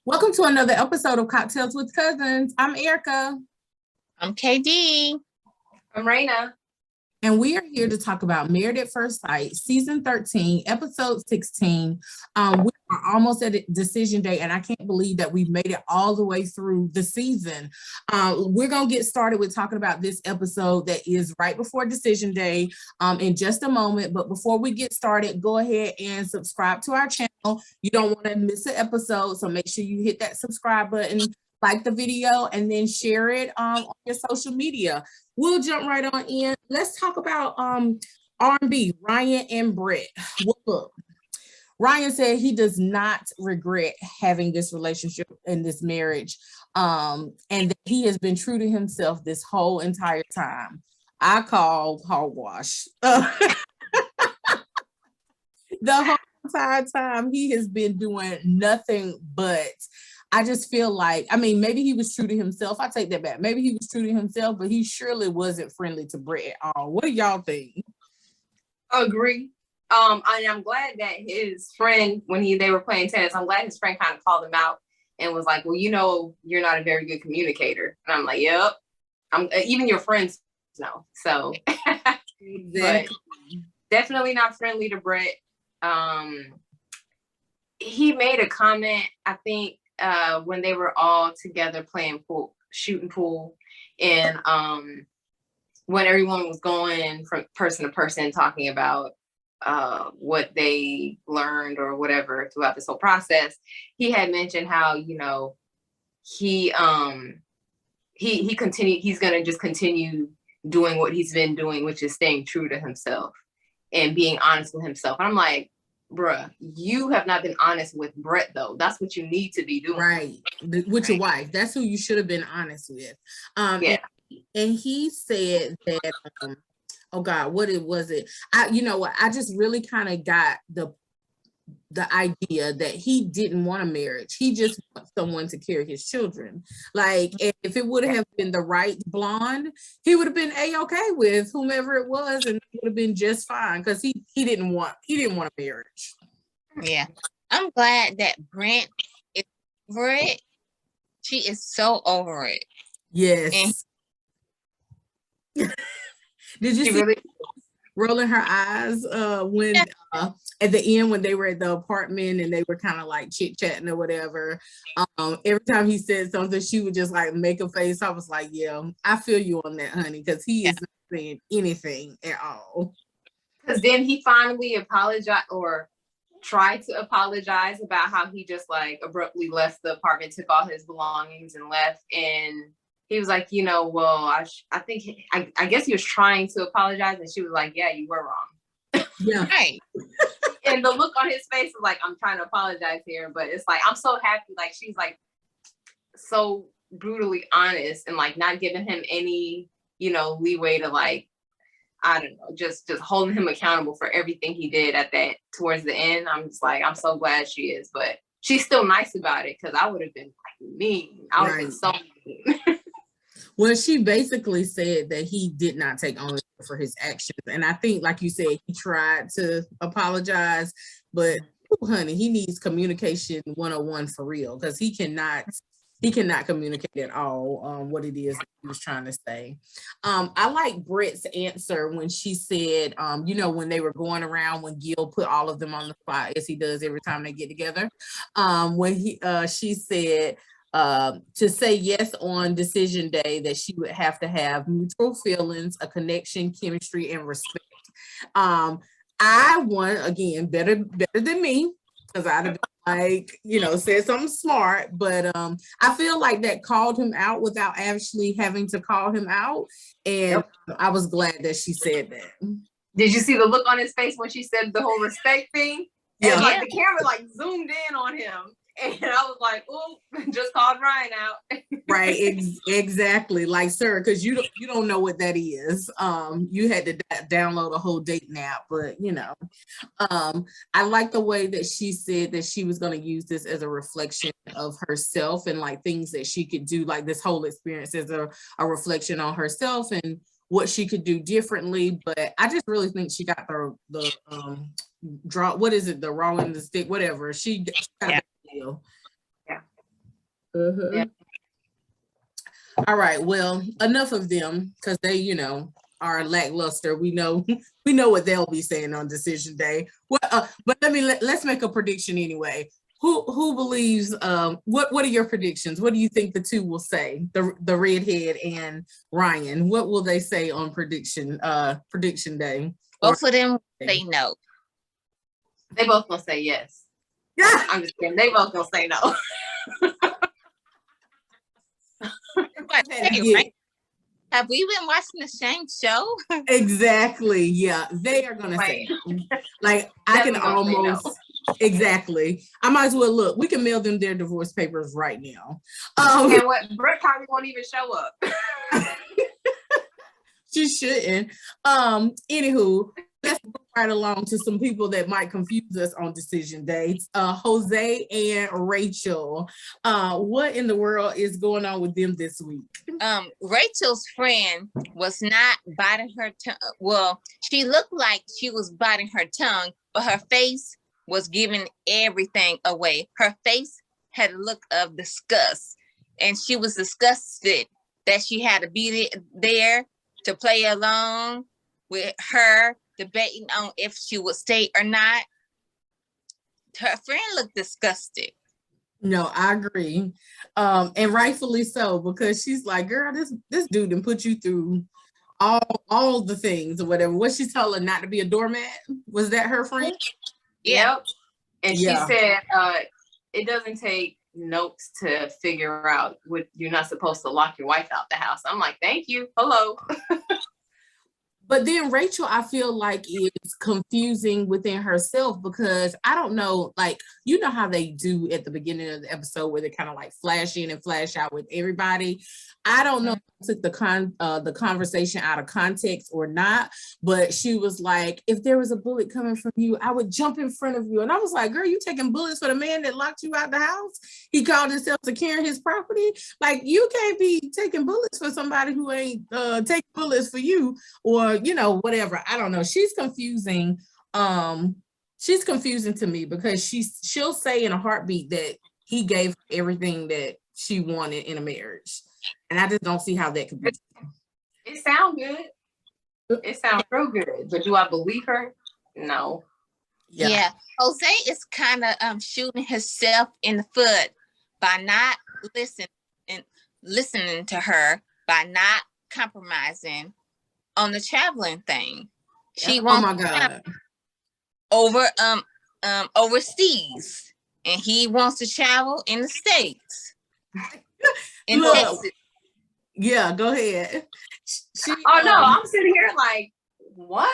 Welcome to another episode of Cocktails with Cousins. I'm Erica. I'm KD. I'm Raina. And we are here to talk about Married at First Sight, Season 13, Episode 16. We are almost at Decision Day, and I can't believe that we've made it all the way through the season. We're going to get started with talking about this episode that is right before Decision Day in just a moment. But before we get started, go ahead and subscribe to our channel. You don't want to miss an episode, so make sure you hit that subscribe button, like the video, and then share it on your social media. We'll jump right on in. Let's talk about R&B, Ryan and Brett. Well, look, Ryan said he does not regret having this relationship and this marriage, and that he has been true to himself this whole entire time. I call hogwash. The whole entire time he has been doing nothing but. I just feel like, I mean, maybe he was true to himself. I take that back. Maybe he was true to himself, but he surely wasn't friendly to Brett at all. What do y'all think? Agree. I'm glad that his friend, when they were playing tennis, I'm glad his friend kind of called him out and was like, well, you know, you're not a very good communicator. And I'm like, yep. Even your friends know. So but definitely not friendly to Brett. He made a comment, I think, when they were all together playing pool, shooting pool, and when everyone was going from person to person talking about what they learned or whatever throughout this whole process, he had mentioned how, you know, he continued, he's gonna just continue doing what he's been doing, which is staying true to himself and being honest with himself. And I'm like, bruh, you have not been honest with Brett, though. That's what you need to be doing. Right. With your wife. That's who you should have been honest with. Yeah. And he said that, oh God, what was it? You know what? I just really kind of got the idea that he didn't want a marriage. He just wants someone to carry his children. Like, if it would have been the right blonde, he would have been A-okay with whomever it was, and it would have been just fine, because he didn't want a marriage. Yeah. I'm glad that Brent is over it. She is so over it. Yes. Did you see really rolling her eyes when at the end, when they were at the apartment and they were kind of like chit-chatting or whatever? Every time he said something, she would just like make a face. I was like, yeah, I feel you on that, honey, because he is not saying anything at all. Because then he finally apologized, or tried to apologize, about how he just like abruptly left the apartment, took all his belongings and left. And he was like, you know, well, I guess he was trying to apologize, and she was like, yeah, you were wrong. Yeah. Right. And the look on his face was like, I'm trying to apologize here, but it's like, I'm so happy. Like, she's like so brutally honest and like not giving him any, you know, leeway to like, I don't know, just holding him accountable for everything he did towards the end. I'm just like, I'm so glad she is, but she's still nice about it, because I would have been like mean. I would have been so mean. Well, she basically said that he did not take ownership for his actions. And I think, like you said, he tried to apologize, but honey, he needs communication 101 for real, because he cannot communicate at all what it is that he was trying to say. I like Brett's answer when she said, you know, when they were going around, when Gil put all of them on the spot, as he does every time they get together, when she said, to say yes on decision day, that she would have to have mutual feelings, a connection, chemistry, and respect. I won again, better than me, because I'd have been like, you know, said something smart, but I feel like that called him out without actually having to call him out, and I was glad that she said that. Did you see the look on his face when she said the whole respect thing? Yeah. And like the camera like zoomed in on him. And I was like, oh, just called Ryan out. Right, exactly. Like, sir, because you don't know what that is. You had to download a whole dating app, but you know, I like the way that she said that she was going to use this as a reflection of herself, and like things that she could do, like this whole experience as a reflection on herself and what she could do differently. But I just really think she got the draw. What is it? The raw in the stick, whatever. She got Yeah. Uh-huh. Yeah. All right. Well, enough of them because they, are lackluster. We know we know what they'll be saying on decision day. Well, but let's make a prediction anyway. Who believes? What are your predictions? What do you think the two will say? The redhead and Ryan. What will they say on prediction day? Both of them say no. They both gonna say yes. Yeah. I'm just kidding. They both gonna say no. But, hey, right? Have we been watching the same show? Exactly. Yeah, they are gonna say no. Like I can almost exactly. I might as well look. We can mail them their divorce papers right now. And what Brett probably won't even show up. She shouldn't. Anywho, let's go right along to some people that might confuse us on decision dates. Jose and Rachel. What in the world is going on with them this week? Rachel's friend was not biting her tongue. Well, she looked like she was biting her tongue, but her face was giving everything away. Her face had a look of disgust, and she was disgusted that she had to be there to play along with her debating on if she would stay or not. Her friend looked disgusted. No, I agree. And rightfully so, because she's like, girl, this dude done put you through all the things or whatever. What she told her not to be a doormat? Was that her friend? Yep. And Yeah. she said it doesn't take notes to figure out what you're not supposed to lock your wife out the house. I'm like, thank you. Hello. But then Rachel, I feel like is confusing within herself because I don't know, like, you know how they do at the beginning of the episode where they kind of like flash in and flash out with everybody. I don't know if I took the conversation out of context or not, but she was like, if there was a bullet coming from you, I would jump in front of you. And I was like, girl, you taking bullets for the man that locked you out the house? He called himself securing his property. Like, you can't be taking bullets for somebody who ain't taking bullets for you, or whatever. I don't know. She's confusing. She's confusing to me because she'll say in a heartbeat that he gave everything that she wanted in a marriage. And I just don't see how that could be. It sounds good. It sounds real good. But do I believe her? No. Yeah. Jose is kind of shooting himself in the foot by not listening to her, by not compromising on the traveling thing. She wants oh my God. Over overseas, and he wants to travel in the States. Look, yeah, go ahead. No, I'm sitting here like, what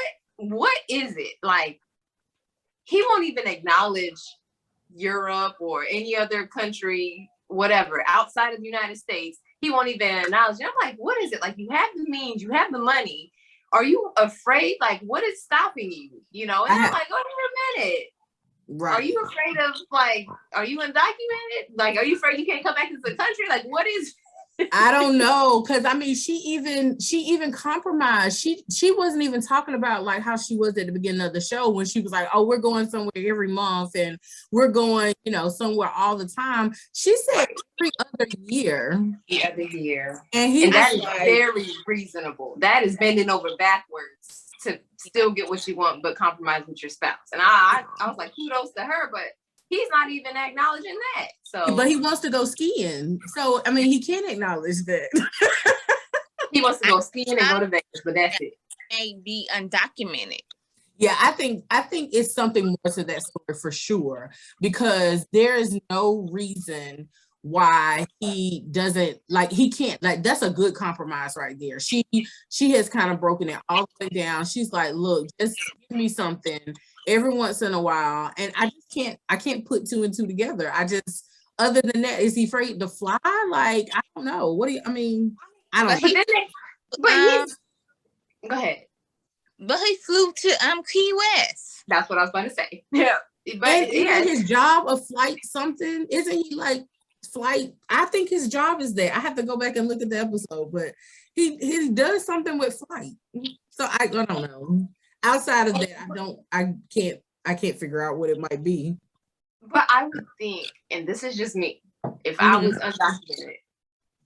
is it? Like, he won't even acknowledge Europe or any other country, whatever, outside of the United States. He won't even acknowledge it. I'm like, what is it? Like, you have the means, you have the money. Are you afraid? Like, what is stopping you? And I'm like, wait a minute. Right. Are you afraid of, like, are you undocumented? Like, are you afraid you can't come back into the country? Like, what is? I don't know, because I mean, she even compromised. She wasn't even talking about like how she was at the beginning of the show when she was like, oh, we're going somewhere every month and we're going, somewhere all the time. She said every other year. Every year. And that is very reasonable. That is bending over backwards to still get what you want, but compromise with your spouse. And I was like, kudos to her, but he's not even acknowledging that. So, but he wants to go skiing. So, I mean, he can't acknowledge that. He wants to go skiing and go to Vegas, but that's it. May be undocumented. Yeah, I think it's something more to that story for sure, because there is no reason why he doesn't, like, he can't, like, that's a good compromise right there. She has kind of broken it all the way down. She's like, look, just give me something every once in a while. And I can't put two and two together. Other than that, is he afraid to fly? Like, I don't know. I don't know. Go ahead. But he flew to Key West. That's what I was going to say. Yeah. But isn't his job a flight something? Isn't he like flight? I think his job is there. I have to go back and look at the episode, but he does something with flight. So I don't know. Outside of that, I can't figure out what it might be. But I would think, and this is just me, If I was undocumented,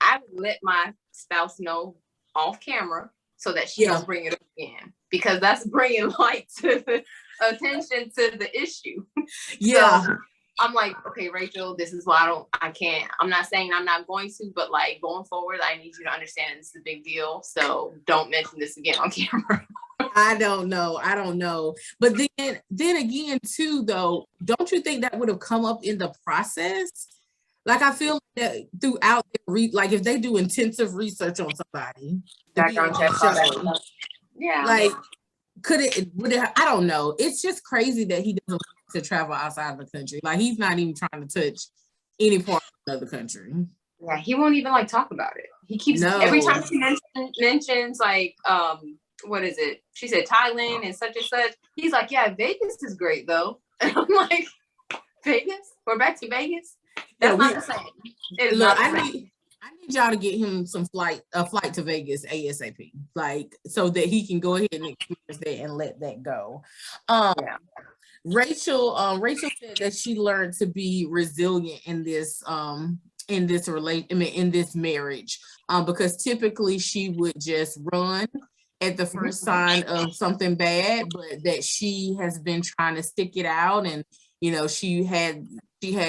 I would let my spouse know off camera so that she don't bring it up again, because that's bringing light to the attention to the issue. Yeah. So I'm like, okay, Rachel, this is why I'm not saying I'm not going to, but like going forward, I need you to understand this is a big deal. So don't mention this again on camera. I don't know. But then again, too, though, don't you think that would have come up in the process? Like, I feel that throughout like if they do intensive research on somebody, background check, yeah, like would it, I don't know. It's just crazy that he doesn't like to travel outside of the country. Like, he's not even trying to touch any part of the country. Yeah, he won't even like talk about it. He keeps every time she mentions like what is it? She said Thailand and such. He's like, yeah, Vegas is great though. And I'm like, Vegas? We're back to Vegas? That's not the same. Look, I need y'all to get him a flight to Vegas ASAP, like, so that he can go ahead and experience that and let that go. Rachel said that she learned to be resilient in this marriage, because typically she would just run at the first sign of something bad, but that she has been trying to stick it out, and she had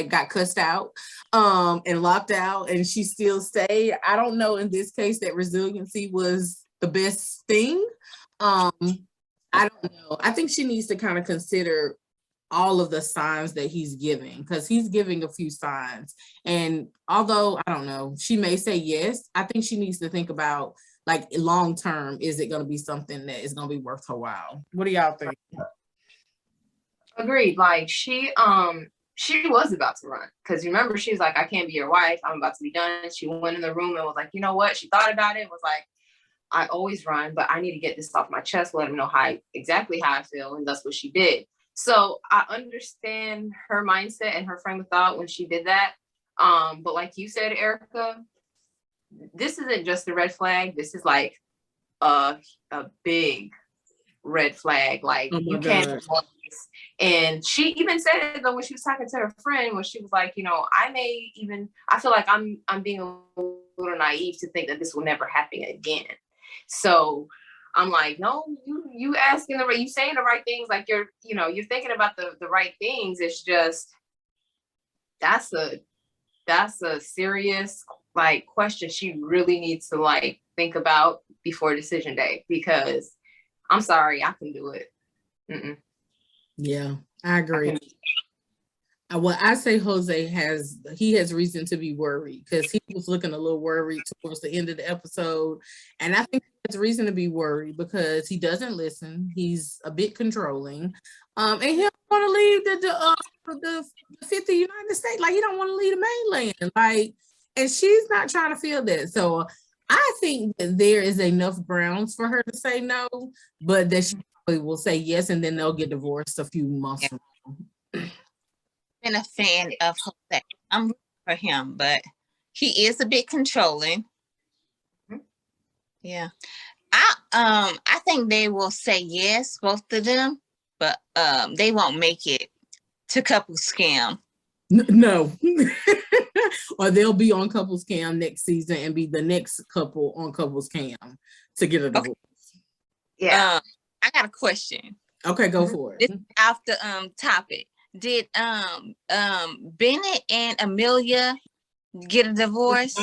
got cussed out and locked out, and she still stayed. I don't know in this case that resiliency was the best thing. I don't know. I think she needs to kind of consider all of the signs that he's giving, because he's giving a few signs. And although, I don't know, she may say yes, I think she needs to think about, like, long term, is it going to be something that is going to be worth her while? What do y'all think? Agreed. Like, she was about to run, because remember, she was like, I can't be your wife, I'm about to be done. She went in the room and was like, you know what? She thought about it, was like, I always run, but I need to get this off my chest, let him know exactly how I feel. And that's what she did. So I understand her mindset and her frame of thought when she did that. But like you said, Erica, this isn't just a red flag. This is like a big red flag. Like, you can't avoid this. And she even said it though when she was talking to her friend, when she was like, I feel like I'm being a little naive to think that this will never happen again. So I'm like, no, you asking you saying the right things, like you're thinking about the right things. It's just that's a serious like question she really needs to like think about before decision day, because I'm sorry, I can do it. Yeah, I agree. Well, I say Jose has reason to be worried, because he was looking a little worried towards the end of the episode. And I think he has reason to be worried because he doesn't listen. He's a bit controlling. And he don't want to leave the 50th United States. Like, he don't want to leave the mainland. Like, and she's not trying to feel that. So I think that there is enough grounds for her to say no, but that she probably will say yes, and then they'll get divorced a few months from now. Been a fan of Jose. I'm rooting for him, but he is a bit controlling. Yeah. I think they will say yes, both of them, but they won't make it to Couple Scam. No. Or they'll be on Couple Scam next season and be the next couple on Couple Scam to get a divorce. Okay. Yeah. I got a question. Okay, go for it. This is off the topic. Did Bennett and Amelia get a divorce?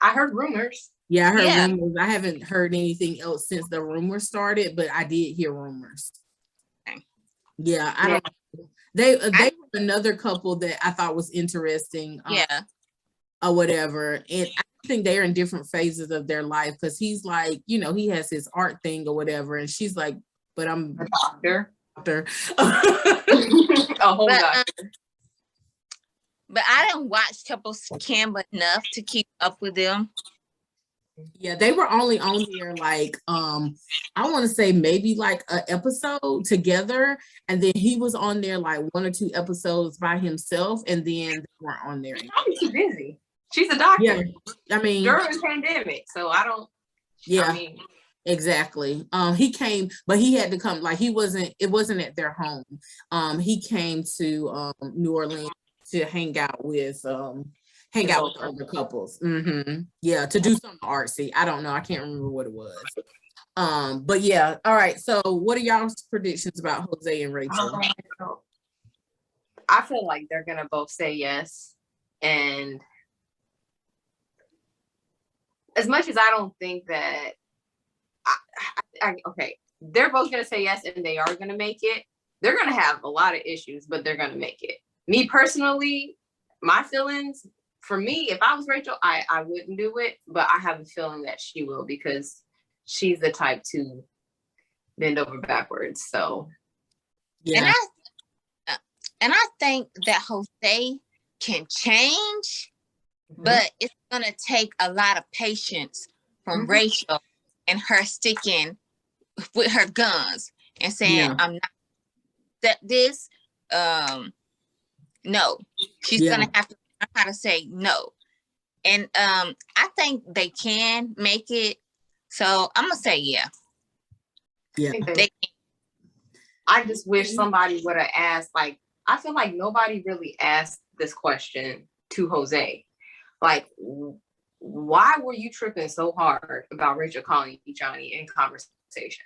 I heard rumors. Yeah, I heard rumors. I haven't heard anything else since the rumors started, but I did hear rumors. Okay. Yeah, I don't know. They were another couple that I thought was interesting. Or whatever. And I think they're in different phases of their life, because he's like, he has his art thing or whatever, and she's like, but I'm a doctor. A whole doctor. But I didn't watch Couple Scam enough to keep up with them. Yeah, they were only on there like I want to say maybe like an episode together, and then he was on there like 1 or 2 episodes by himself, and then they weren't on there. She's probably too busy. She's a doctor. Yeah, I mean, during the pandemic, so I don't. Yeah. I mean, exactly. He came, but he had to come. Like, it wasn't at their home. He came to New Orleans to hang out with hang out with other couples. Yeah, to do something artsy. I don't know. I can't remember what it was. But yeah, all right. So what are y'all's predictions about Jose and Rachel? I feel like they're gonna both say yes. And as much as I don't think that okay, they're both gonna say yes and they are gonna make it. They're gonna have a lot of issues, but they're gonna make it. Me personally, my feelings, for me, if I was Rachel, I wouldn't do it, but I have a feeling that she will because she's the type to bend over backwards. So yeah. And I think that Jose can change, but it's gonna take a lot of patience from Rachel and her sticking with her guns and saying, I'm not that this. No, she's gonna have to learn how to say no. And I think they can make it. So I'm gonna say yeah. Yeah. I just wish somebody would have asked, like, I feel like nobody really asked this question to Jose. Like, why were you tripping so hard about Rachel calling you Johnny in conversation?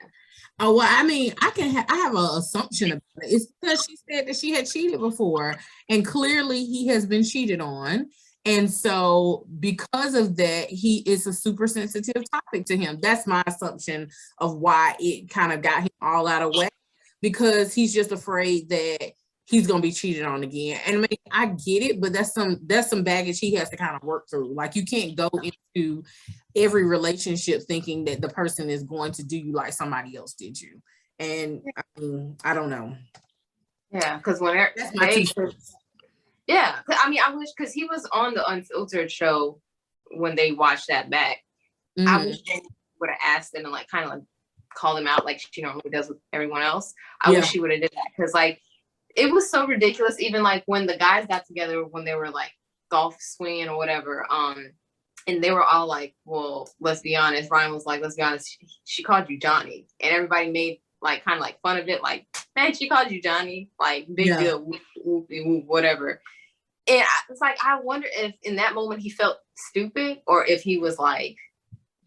Oh, well, I mean, I have an assumption about it. It's because she said that she had cheated before, and clearly he has been cheated on. And so because of that, it's a super sensitive topic to him. That's my assumption of why it kind of got him all out of whack, because he's just afraid that he's gonna be cheated on again. And I mean, I get it, but that's some baggage he has to kind of work through. Like, you can't go into every relationship thinking that the person is going to do you like somebody else did you. And I mean, I don't know. Yeah, because when that's my t-shirts. Yeah, I mean, I wish, because he was on the Unfiltered show when they watched that back. I wish they would have asked him and like kind of like called him out like she normally does with everyone else. I wish she would have did that, because like it was so ridiculous. Even like when the guys got together, when they were like golf swinging or whatever, and they were all like, well, let's be honest. Ryan was like, let's be honest, she called you Johnny. And everybody made like kind of like fun of it. Like, man, she called you Johnny. Like, big deal, whatever. And it's like, I wonder if in that moment he felt stupid, or if he was like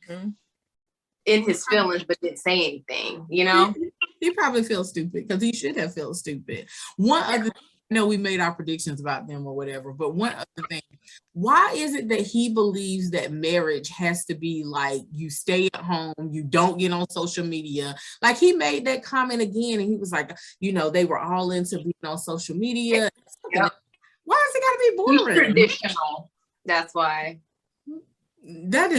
in his feelings but didn't say anything, you know? He probably feels stupid, because he should have felt stupid. One other thing, I know we made our predictions about them or whatever, but one other thing, why is it that he believes that marriage has to be like, you stay at home, you don't get on social media? Like, he made that comment again, and he was like, you know, they were all into being on social media. Why is it gotta be boring? He's traditional. That's why. That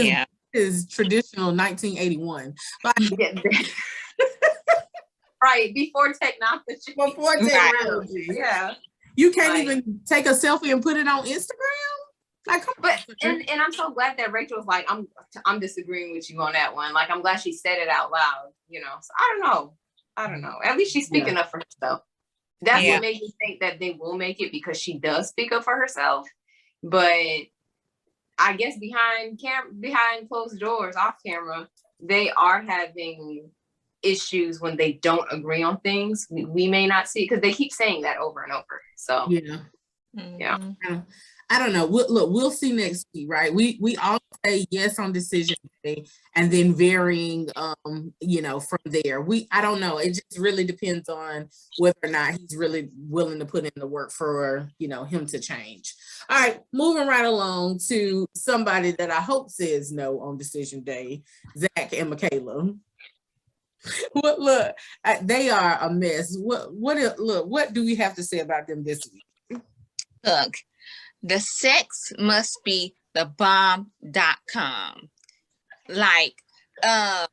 is traditional 1981. But right, before technology. Before technology. Yeah. You can't even take a selfie and put it on Instagram? Like, and I'm so glad that Rachel was like, I'm disagreeing with you on that one. Like, I'm glad she said it out loud, you know. So I don't know. At least she's speaking up for herself. That's what made me think that they will make it, because she does speak up for herself. But I guess behind closed doors, off camera, they are having issues when they don't agree on things. We may not see, because they keep saying that over and over. So yeah. I don't know. We'll see next week, right? We all say yes on decision day, and then varying, from there. I don't know. It just really depends on whether or not he's really willing to put in the work for, him to change. All right, moving right along to somebody that I hope says no on decision day, Zach and Michaela. Look, they are a mess. What do we have to say about them this week? Look, the sex must be the bomb.com. Like, I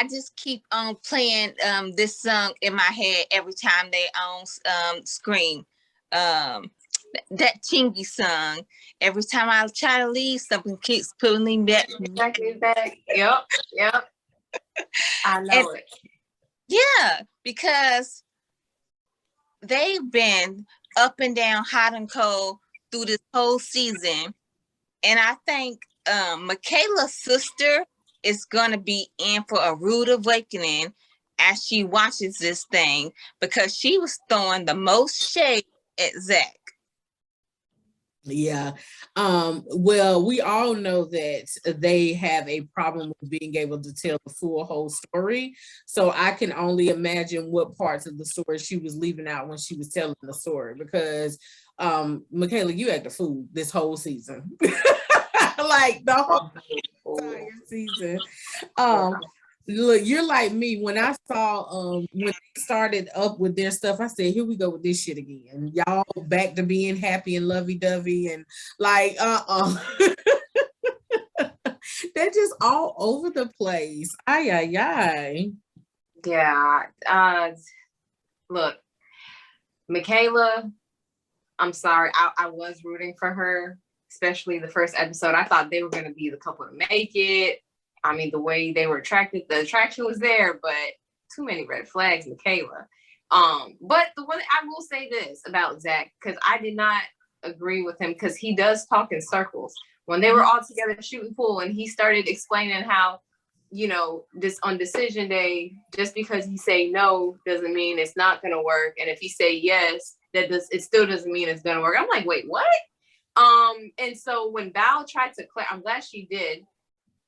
just keep on playing this song in my head every time they on screen. That Chingy song. Every time I try to leave, something keeps pulling me back. Yep. I know it. Yeah, because they've been up and down, hot and cold through this whole season. And I think Michaela's sister is going to be in for a rude awakening as she watches this thing, because she was throwing the most shade at Zach. Yeah. Well, we all know that they have a problem with being able to tell the full whole story. So I can only imagine what parts of the story she was leaving out when she was telling the story, because Michaela, you act a fool this whole season. Like the whole entire season. Um, Look, you're like me. When I saw when they started up with their stuff, I said, here we go with this shit again. Y'all back to being happy and lovey-dovey and like they're just all over the place. Ay ay ay. Yeah. Look, Michaela, I'm sorry. I was rooting for her, especially the first episode. I thought they were going to be the couple to make it. I mean, the way they were attracted, the attraction was there, but too many red flags, Michaela. But the one I will say this about Zach, because I did not agree with him, because he does talk in circles. When they were all together shooting pool and he started explaining how, you know, this on decision day, just because he say no doesn't mean it's not gonna work. And if he say yes, it still doesn't mean it's gonna work. I'm like, wait, what? And so when Val tried to I'm glad she did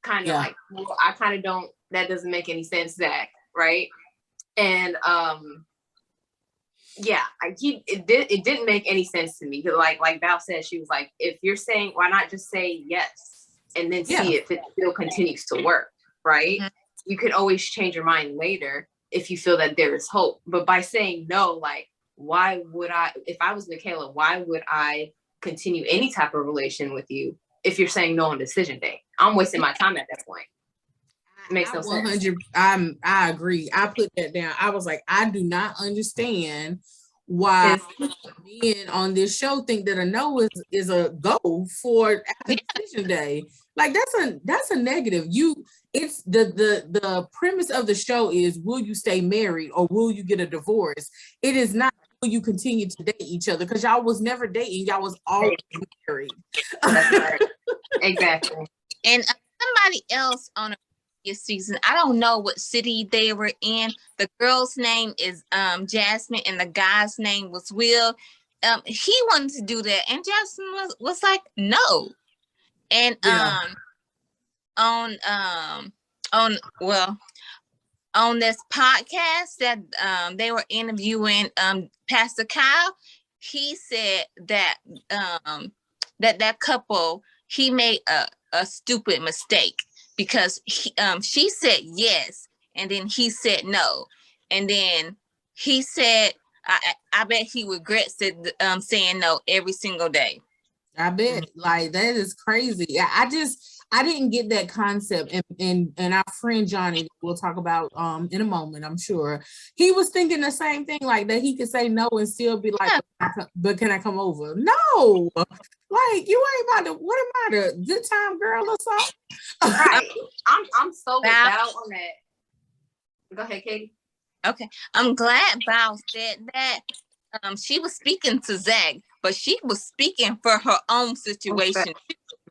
kind of like, well, I kind of don't, that doesn't make any sense, Zach, right? And yeah, it didn't make any sense to me. Because like Val said, she was like, if you're saying, why not just say yes and then see if it still continues to work, right? Mm-hmm. You could always change your mind later if you feel that there is hope. But by saying no, like, why would I, if I was Michaela, why would I continue any type of relation with you if you're saying no on decision day? I'm wasting my time at that point. It makes no sense. I agree. I put that down. I was like, I do not understand why men on this show think that a no is a go for after decision day. Like that's a negative. It's the premise of the show is, will you stay married or will you get a divorce? It is not, will you continue to date each other, because y'all was never dating, y'all was always married. That's right. Exactly. And somebody else on a season, I don't know what city they were in. The girl's name is Jasmine and the guy's name was Will. He wanted to do that and Jasmine was like, no. And on this podcast that they were interviewing Pastor Kyle, he said that that couple, he made a stupid mistake, because she said yes and then he said no, and then he said I bet he regrets it, saying no every single day. I bet. Like, that is crazy. I didn't get that concept, and our friend Johnny, we'll talk about in a moment, I'm sure, he was thinking the same thing, like that he could say no and still be like, but can I come over? No, like, you ain't about to, what am I, the good time girl or something? Right. I'm so Val on that. Go ahead, Katie. Okay, I'm glad Val said that. She was speaking to Zach, but she was speaking for her own situation.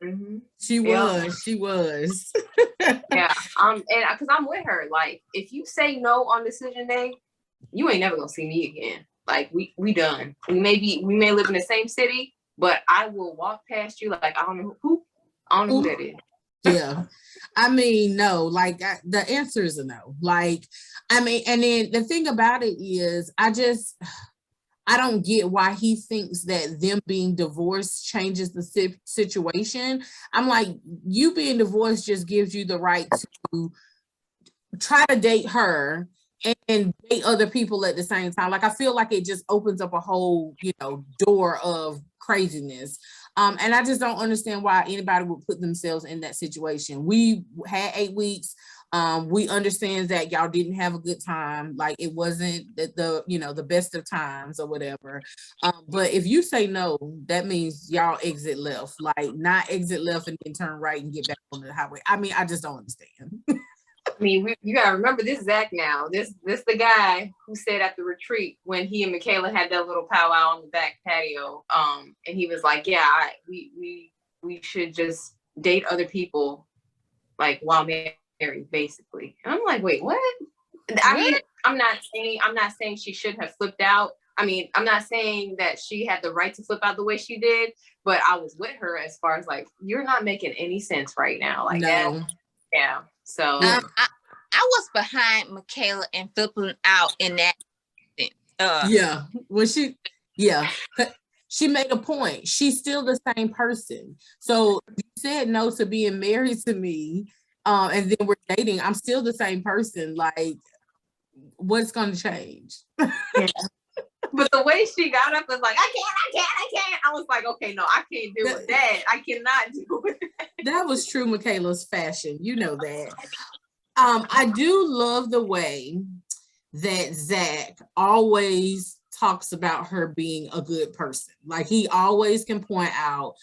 Mm-hmm. She was. Yeah. And because I'm with her. Like, if you say no on decision day, you ain't never gonna see me again. Like, we done. We may live in the same city, but I will walk past you like I don't know who that is. Yeah. I mean, no, like the answer is a no. Like, I mean, and then the thing about it is, I don't get why he thinks that them being divorced changes the situation. I'm like, you being divorced just gives you the right to try to date her and date other people at the same time. Like, I feel like it just opens up a whole, door of craziness. And I just don't understand why anybody would put themselves in that situation. We had 8 weeks. We understand that y'all didn't have a good time. Like, it wasn't the best of times or whatever. But if you say no, that means y'all exit left, like not exit left and then turn right and get back on the highway. I mean, I just don't understand. I mean, you gotta remember this Zach now. This the guy who said at the retreat when he and Michaela had that little powwow on the back patio. And he was like, "Yeah, we should just date other people, like while married, basically." And I'm like, "Wait, what?" I mean, I'm not saying she should have flipped out, I mean, I'm not saying that she had the right to flip out the way she did, but I was with her as far as like, you're not making any sense right now. Like that. No. Yeah. So Yeah. I was behind Michaela and flipping out in that. Yeah. Well, she made a point. She's still the same person. So you said no to being married to me, and then we're dating. I'm still the same person. Like, what's going to change? Yeah. But the way she got up was like, I can't. I was like, okay, no, I can't deal with that. I cannot deal with that. That was true Michaela's fashion. You know that. I do love the way that Zach always talks about her being a good person. Like, he always can point out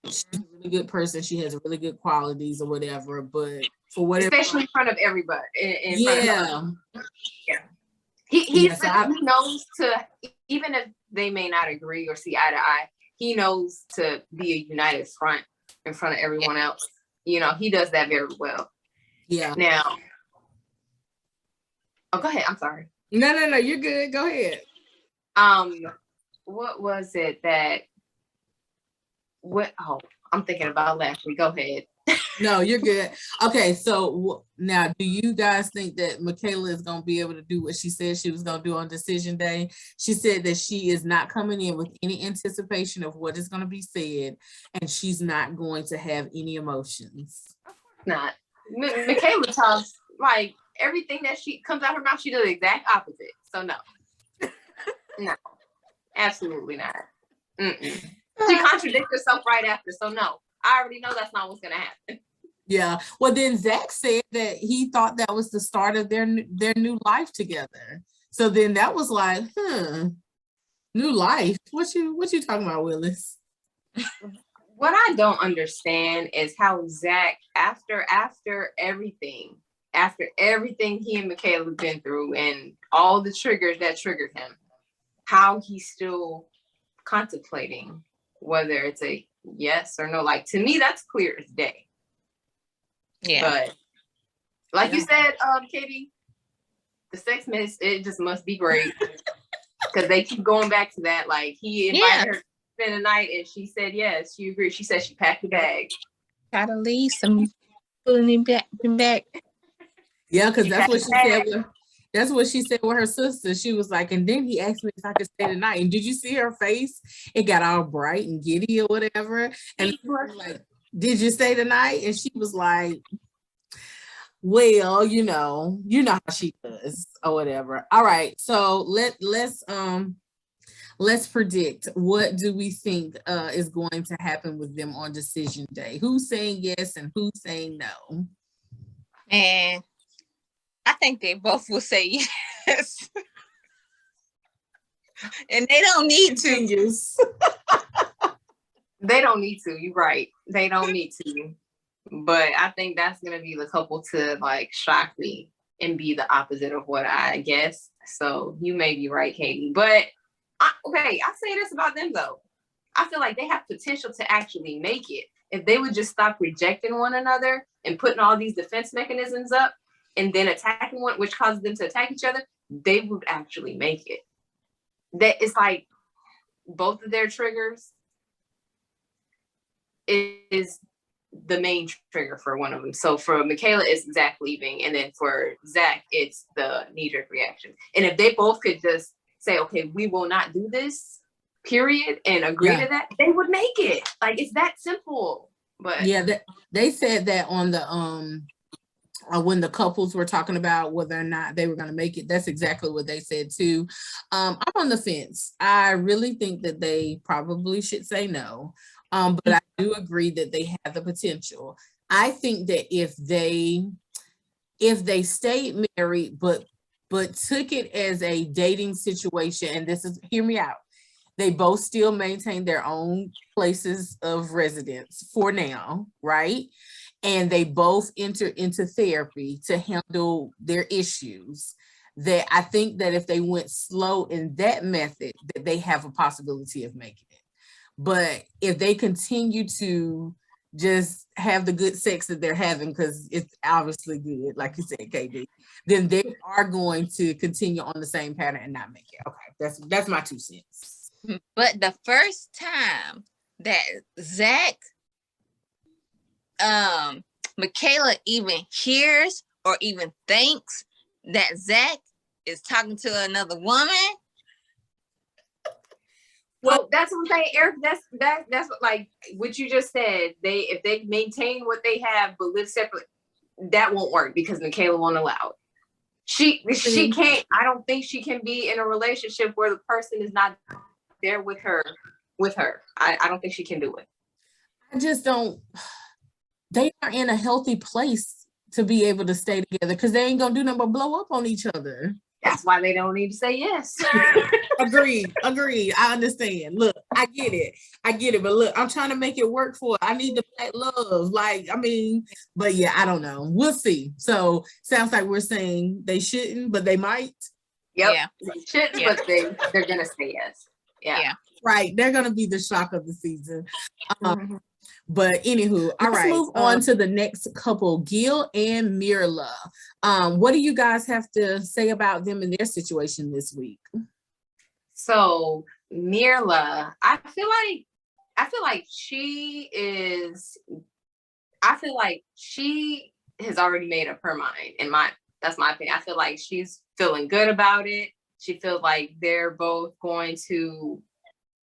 she's a really good person. She has really good qualities or whatever, but for whatever. Especially in front of everybody. Yeah. He knows to, even if they may not agree or see eye to eye, he knows to be a united front in front of everyone else. You know, he does that very well. Yeah. Now, go ahead. I'm sorry. No, you're good. Go ahead. What was it that? I'm thinking about last week. Go ahead. No, you're good. Okay, so now, do you guys think that Michaela is going to be able to do what she said she was going to do on decision day? She said that she is not coming in with any anticipation of what is going to be said, and she's not going to have any emotions. Of course not. Michaela talks like everything that she comes out her mouth, she does the exact opposite. So no, no, absolutely not. Mm-mm. She contradicts herself right after. So no. I already know that's not what's gonna happen. Yeah. Well, then Zach said that he thought that was the start of their new life together. So then that was like, new life. What you talking about, Willis? What I don't understand is how Zach, after everything he and Michaela have been through and all the triggers that triggered him, how he's still contemplating whether it's a yes or no. Like, to me, that's clear as day. Yeah. But like you said, Katie, the sex mess, it just must be great. Because they keep going back to that. Like, he invited her to spend the night and she said yes. She agreed. She said she packed the bag. Gotta leave some pulling back. Yeah, because that's what she said. That's what she said with her sister. She was like, and then he asked me if I could stay the night. And did you see her face? It got all bright and giddy or whatever. And like, did you stay the night? And she was like, well, you know how she does or whatever. All right. So let's predict. What do we think is going to happen with them on decision day? Who's saying yes and who's saying no? And I think they both will say yes. And they don't need to. They don't need to. You're right. They don't need to. But I think that's going to be the couple to like shock me and be the opposite of what I guess. So you may be right, Katie. But I say this about them though. I feel like they have potential to actually make it. If they would just stop rejecting one another and putting all these defense mechanisms up, and then attacking one, which causes them to attack each other, they would actually make it. That it's like both of their triggers is the main trigger for one of them. So for Michaela, it's Zach leaving, and then for Zach, it's the knee-jerk reaction. And if they both could just say, okay, we will not do this, period, and agree to that, they would make it. Like, it's that simple. But yeah, they said that on the when the couples were talking about whether or not they were going to make it, that's exactly what they said too. I'm on the fence. I really think that they probably should say no. But I do agree that they have the potential. I think that if they stayed married, but took it as a dating situation, and this is, hear me out, they both still maintain their own places of residence for now, right? And they both enter into therapy to handle their issues, that I think that if they went slow in that method, that they have a possibility of making it. But if they continue to just have the good sex that they're having, because it's obviously good, like you said, KD, then they are going to continue on the same pattern and not make it. Okay, that's my 2 cents. But the first time that Zach, Michaela even hears or even thinks that Zach is talking to another woman. Well, that's what I'm saying, Eric. That's what, like what you just said. If they maintain what they have but live separately, that won't work because Michaela won't allow it. She can't. I don't think she can be in a relationship where the person is not there with her. I don't think she can do it. I just don't. They are in a healthy place to be able to stay together, because they ain't gonna do nothing but blow up on each other. That's why they don't need to say yes. Agreed. I understand. Look, I get it. But look, I'm trying to make it work for it. I need the black love. Like, I mean, but yeah, I don't know. We'll see. So sounds like we're saying they shouldn't, but they might. Yep. Yeah. They shouldn't, but they're gonna say yes. Yeah. Right. They're gonna be the shock of the season. But anywho, let's move on to the next couple, Gil and Mirla. What do you guys have to say about them and their situation this week? So Mirla, I feel like she has already made up her mind. That's my opinion. I feel like she's feeling good about it. She feels like they're both going to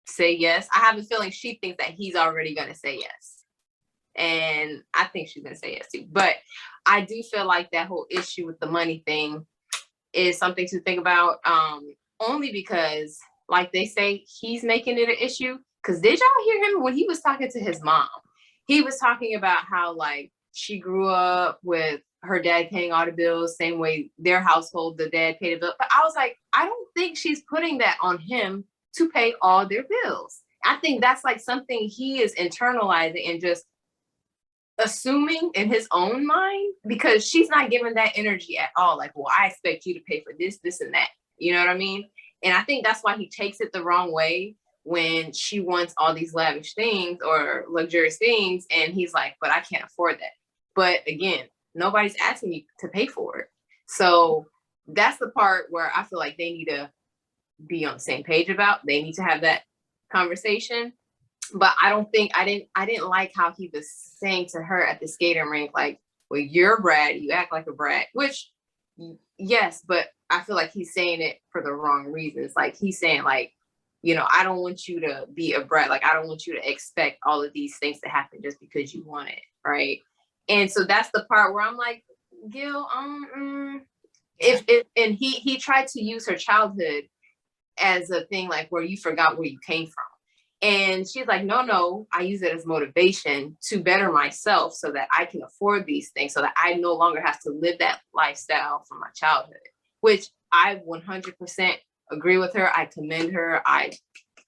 say yes. I have a feeling she thinks that he's already going to say yes. And I think she's going to say yes too. But I do feel like that whole issue with the money thing is something to think about. Only because, like they say, he's making it an issue. Because did y'all hear him when he was talking to his mom? He was talking about how, like, she grew up with her dad paying all the bills, same way their household, the dad paid a bill. But I was like, I don't think she's putting that on him to pay all their bills. I think that's like something he is internalizing and just assuming in his own mind, because she's not giving that energy at all. Like, well, I expect you to pay for this, this, and that. You know what I mean? And I think that's why he takes it the wrong way when she wants all these lavish things or luxurious things. And he's like, but I can't afford that. But again, nobody's asking you to pay for it. So that's the part where I feel like they need to be on the same page about. They need to have that conversation. But I didn't like how he was saying to her at the skating rink, like, well, you're a brat, you act like a brat, which yes, but I feel like he's saying it for the wrong reasons. Like, he's saying, like, you know, I don't want you to be a brat. Like, I don't want you to expect all of these things to happen just because you want it. Right. And so that's the part where I'm like, Gil, and he tried to use her childhood as a thing, like, where you forgot where you came from. And she's like, no, I use it as motivation to better myself so that I can afford these things, so that I no longer have to live that lifestyle from my childhood, which I 100% agree with her. I commend her.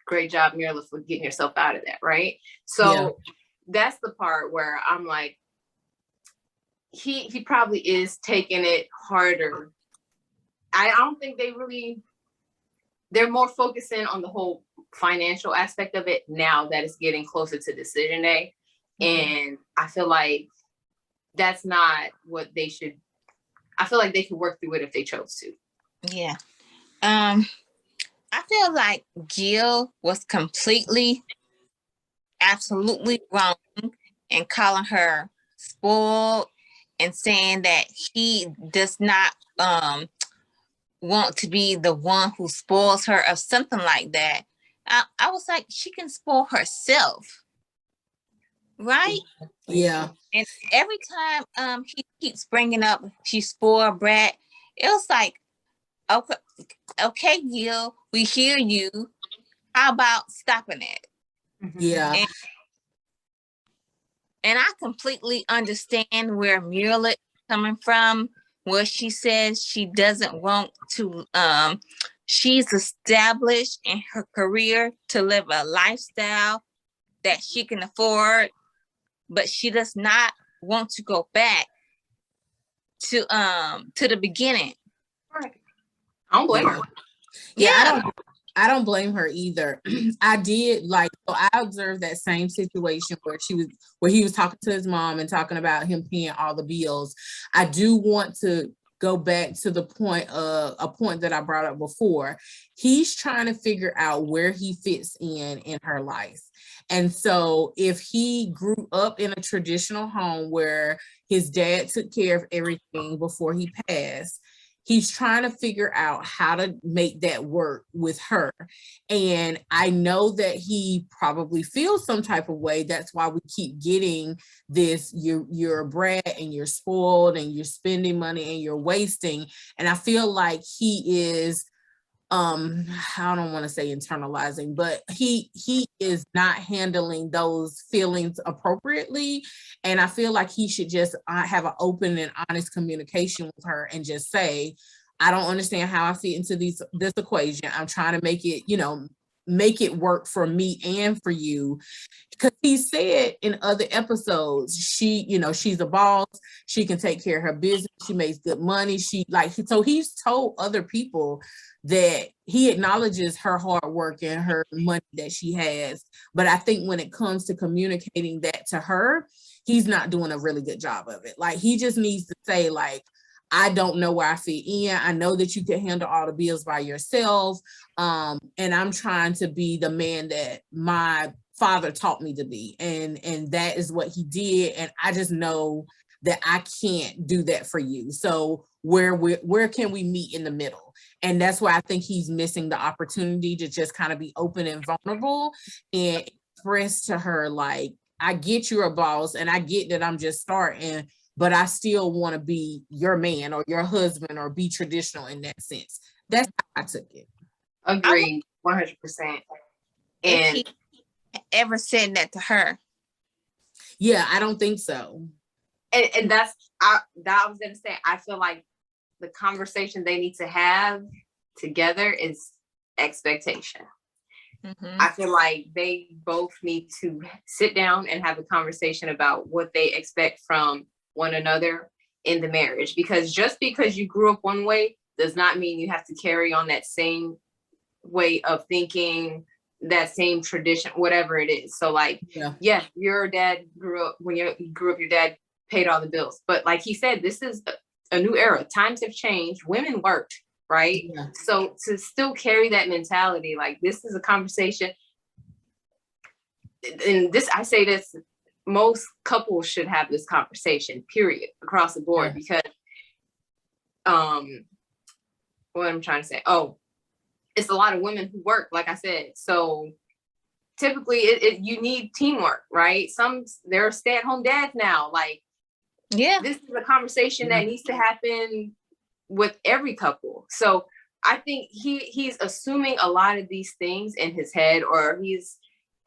Great job, Mirla, for getting yourself out of that. Right. So that's the part where I'm like, he probably is taking it harder. I don't think they're more focusing on the whole financial aspect of it now that it's getting closer to decision day. And I feel like that's not what they should. I feel like they could work through it if they chose to. Yeah. I feel like Gil was absolutely wrong in calling her spoiled and saying that he does not want to be the one who spoils her or something like that. I was like, she can spoil herself, right? Yeah. And every time he keeps bringing up she's spoiled brat, it was like, okay, Gil, we hear you. How about stopping it? Yeah. And I completely understand where Mirla is coming from, where she says she doesn't want to, she's established in her career to live a lifestyle that she can afford, but she does not want to go back to the beginning. Right. I don't blame her. Yeah. I don't blame her either. I did like, so I observed that same situation where he was talking to his mom and talking about him paying all the bills. I do want to go back to the point of a point that I brought up before. He's trying to figure out where he fits in her life. And so if he grew up in a traditional home where his dad took care of everything before he passed, he's trying to figure out how to make that work with her. And I know that he probably feels some type of way. That's why we keep getting this, you're a brat and you're spoiled and you're spending money and you're wasting. And I feel like he is, I don't want to say internalizing, but he is not handling those feelings appropriately. And I feel like he should just have an open and honest communication with her and just say, I don't understand how I fit into this equation. I'm trying to make it, make it work for me and for you. Because he said in other episodes, she's a boss, she can take care of her business, she makes good money. So he's told other people that he acknowledges her hard work and her money that she has. But I think when it comes to communicating that to her, he's not doing a really good job of it. Like, he just needs to say, like, I don't know where I fit in. I know that you can handle all the bills by yourself. And I'm trying to be the man that my father taught me to be. And that is what he did. And I just know that I can't do that for you. So where can we meet in the middle? And that's why I think he's missing the opportunity to just kind of be open and vulnerable and express to her, like, I get you're a boss and I get that I'm just starting, but I still want to be your man or your husband or be traditional in that sense. That's how I took it. Agreed, 100%. And he ever said that to her? Yeah, I don't think so. And that I was gonna say, I feel like the conversation they need to have together is expectation. Mm-hmm. I feel like they both need to sit down and have a conversation about what they expect from one another in the marriage, because just because you grew up one way does not mean you have to carry on that same way of thinking, that same tradition, whatever it is. So like, yeah, your dad grew up, when you grew up, your dad paid all the bills. But like he said, this is a new era. Times have changed. Women worked, right? Yeah. So to still carry that mentality, like, this is a conversation. And this, I say this, most couples should have this conversation, period, across the board. Yeah. Because what I'm trying to say, it's a lot of women who work, like I said. So typically you need teamwork, right? There are stay-at-home dads now. Like, yeah, this is a conversation that needs to happen with every couple. So I think he's assuming a lot of these things in his head, or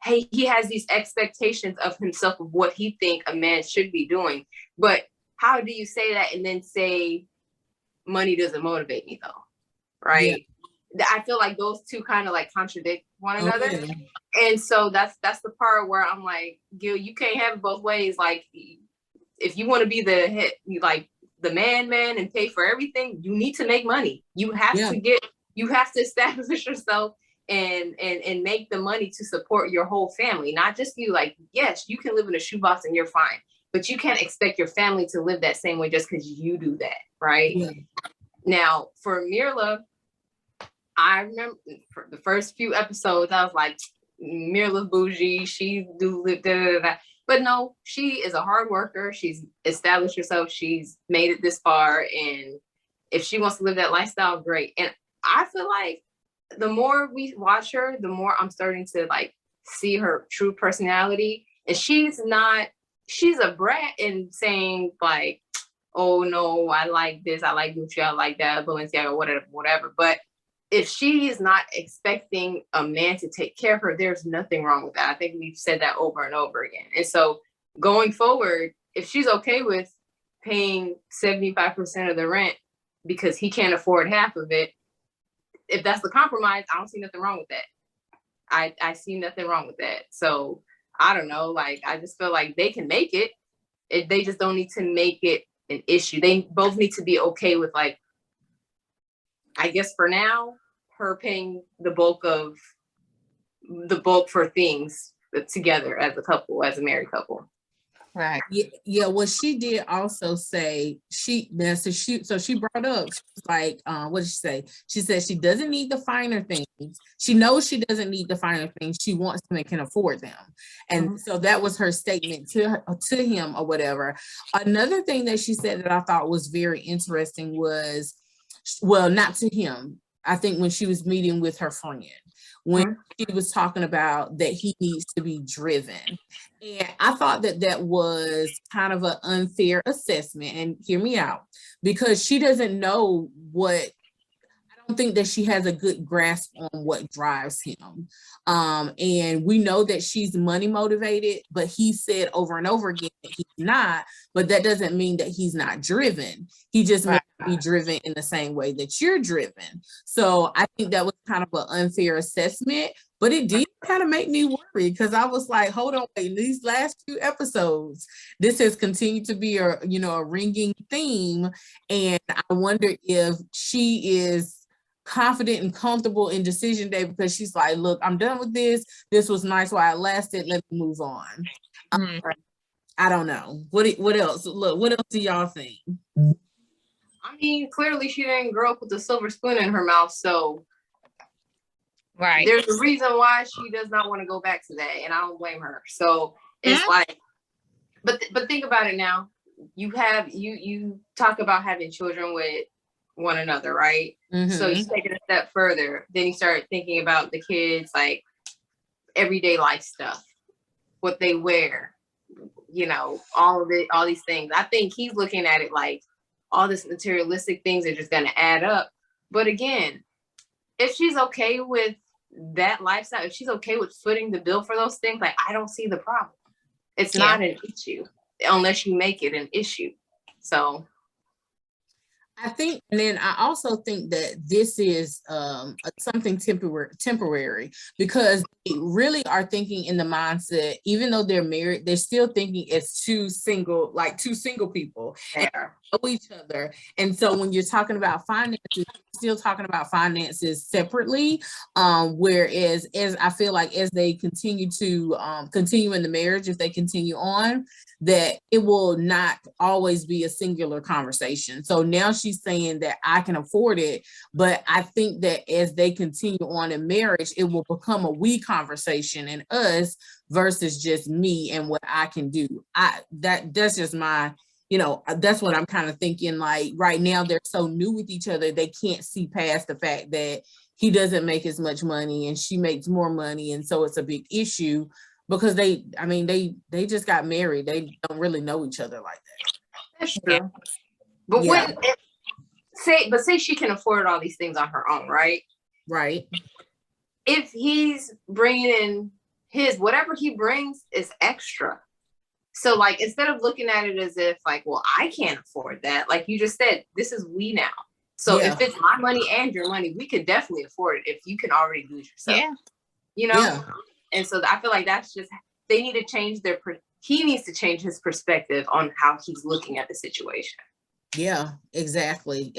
he has these expectations of himself of what he think a man should be doing. But how do you say that and then say money doesn't motivate me, though? Right? Yeah. I feel like those two kind of like contradict one another. Okay. And so that's the part where I'm like, Gil, you can't have it both ways. Like, if you want to be the head, like the man and pay for everything, you need to make money. You have to establish yourself and make the money to support your whole family, not just you. Like, yes, you can live in a shoebox and you're fine, but you can't expect your family to live that same way just because you do that, right? Yeah. Now, for Mirla, I remember for the first few episodes, I was like, Mirla bougie, she do da. But no, she is a hard worker. She's established herself. She's made it this far. And if she wants to live that lifestyle, great. And I feel like the more we watch her, the more I'm starting to like see her true personality. And she's a brat in saying like, oh no, I like this, I like Gucci, I like that, Balenciaga, whatever. But if she is not expecting a man to take care of her, there's nothing wrong with that. I think we've said that over and over again. And so going forward, if she's okay with paying 75% of the rent because he can't afford half of it, if that's the compromise, I don't see nothing wrong with that. I see nothing wrong with that. So I don't know, like, I just feel like they can make it. They just don't need to make it an issue. They both need to be okay with, like, I guess for now, her paying the bulk for things together as a couple, as a married couple. Right. Yeah, what she did also say, she brought up, she was like, what did she say? She said she doesn't need the finer things. She knows she doesn't need the finer things. She wants them and can afford them. And so that was her statement to him or whatever. Another thing that she said that I thought was very interesting was, well, not to him. I think when she was meeting with her friend, when she was talking about that he needs to be driven. And I thought that was kind of an unfair assessment. And hear me out, because she doesn't know what, I don't think that she has a good grasp on what drives him. And we know that she's money motivated, but he said over and over again that he's not, but that doesn't mean that he's not driven. He just might be driven in the same way that you're driven. So I think that was kind of an unfair assessment, but it did kind of make me worry, because I was like, hold on, wait, these last few episodes, this has continued to be a ringing theme. And I wonder if she is confident and comfortable in decision day, because she's like, look, I'm done with this. This was nice while it lasted. Let me move on. I don't know. What else? Look, what else do y'all think? I mean, clearly she didn't grow up with a silver spoon in her mouth, so there's a reason why she does not want to go back to that, and I don't blame her. So it's like, but think about it now. You talk about having children with one another, right? So you take it a step further, then you start thinking about the kids, like everyday life stuff, what they wear, all of it, all these things. I think he's looking at it like all this materialistic things are just going to add up. But again, if she's okay with that lifestyle, if she's okay with footing the bill for those things, like, I don't see the problem. It's not an issue unless you make it an issue. So I think, and then I also think that this is something temporary, because they really are thinking in the mindset, even though they're married, they're still thinking as two single people and know each other. And so when you're talking about finances, you're still talking about finances separately. Whereas as I feel like as they continue in the marriage, if they continue on, that it will not always be a singular conversation. So now she's saying that I can afford it, but I think that as they continue on in marriage, it will become a we conversation and us versus just me and what I can do. That's just my, that's what I'm kind of thinking. Like right now, they're so new with each other, they can't see past the fact that he doesn't make as much money and she makes more money. And so it's a big issue, because they just got married. They don't really know each other like that. That's true. But say she can afford all these things on her own, right? Right. If he's bringing in whatever he brings is extra. So like, instead of looking at it as if like, well, I can't afford that. Like you just said, this is we now. So if it's my money and your money, we could definitely afford it if you can already do it yourself. Yeah. And so I feel like that's just, they need to change he needs to change his perspective on how he's looking at the situation. Yeah, exactly.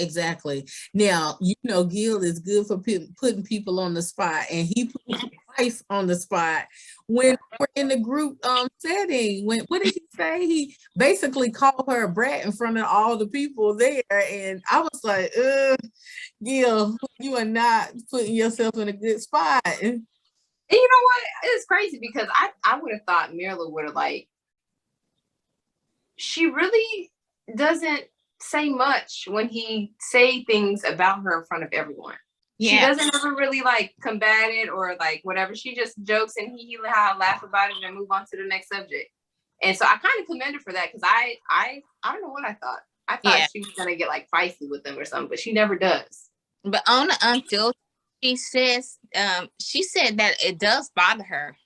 Now, Gil is good for putting people on the spot, and he put his wife on the spot when we're in the group setting. What did he say? He basically called her a brat in front of all the people there, and I was like, Gil, you are not putting yourself in a good spot. And you know what? It's crazy because I would have thought Mirla would have she really doesn't say much when he say things about her in front of everyone. She doesn't ever really combat it or whatever. She just jokes and he laugh about it and move on to the next subject. And so I kind of commend her for that, because I don't know what I thought. I thought she was gonna get feisty with them or something, but she never does. But on the unfiltered, she said that it does bother her.